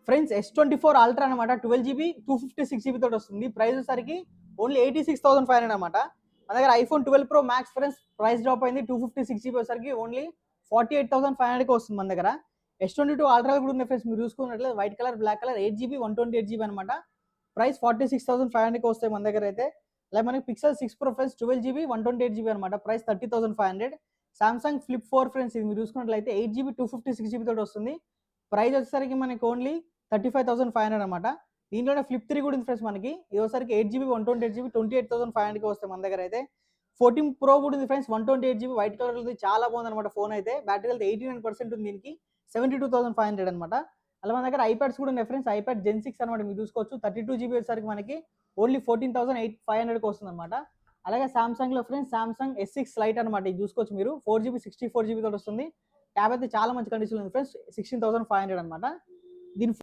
Friends S24 ultra అనమాట 12GB 256GB తోటి వస్తుంది. ప్రైస్ వచ్చేసరికి ఓన్లీ 86,500 అనమాట. మన దగ్గర iPhone 12 Pro Max friends price drop అయింది. 256GB వచ్చేసరికి ఓన్లీ 48,500కి వస్తుంది మన దగ్గర. S22 అల్ట్రా కూడా ఉంది ఫ్రెండ్స్, మీరు చూసుకున్నట్లయితే white colour, black colour, 8GB 128GB అనమాట. ప్రైస్ 46,500కి వస్తాయి మన దగ్గర అయితే. అలాగే మనకి pixel 6 Pro friends 12GB 128GB అనమాట. ప్రైస్ 30,500. సామ్సంగ్ ఫ్లిప్ 4 ఫ్రెండ్స్, ఇది మీరు చూసుకున్నట్లయితే 8GB 256GB తోటి వస్తుంది. ప్రైస్ వచ్చేసరికి మనకి ఓన్లీ 35,500 అనమాట. దీంట్లోనే ఫ్లిప్ 3 కూడా ఉంది ఫ్రెండ్స్ మనకి. ఇది వచ్చేసరికి 8GB 128GB 28,500కి వస్తాయి మన దగ్గర అయితే. 14 Pro కూడా ఉంది ఫ్రెండ్స్, 128GB వైట్ కలర్ ఉంది, చాలా బాగుంది అనమాట ఫోన్ అయితే. బ్యాటరీ హెల్త్ 89% ఉంది దీనికి, 72,500 అనమాట. అలా మన దగ్గర ఐప్యాడ్స్ కూడా ఉన్నాయి ఫ్రెండ్స్. ఐప్యాడ్ Gen 6 అనమాట, మీరు చూసుకోవచ్చు. 32GB వచ్చేసరికి మనకి ఓన్లీ 14,500కి వస్తుంది అనమాట. అలాగే సామ్సంగ్ లో ఫ్రెండ్స్ సామ్సంగ్ S6 లైట్ అనమాట, ఇది చూసుకోవచ్చు మీరు. 4GB 64GB తోటి వస్తుంది. ట్యాబ్ అయితే చాలా మంచి కండిషన్ ఉంది ఫ్రెండ్స్, 16,500 అనమాట. దీని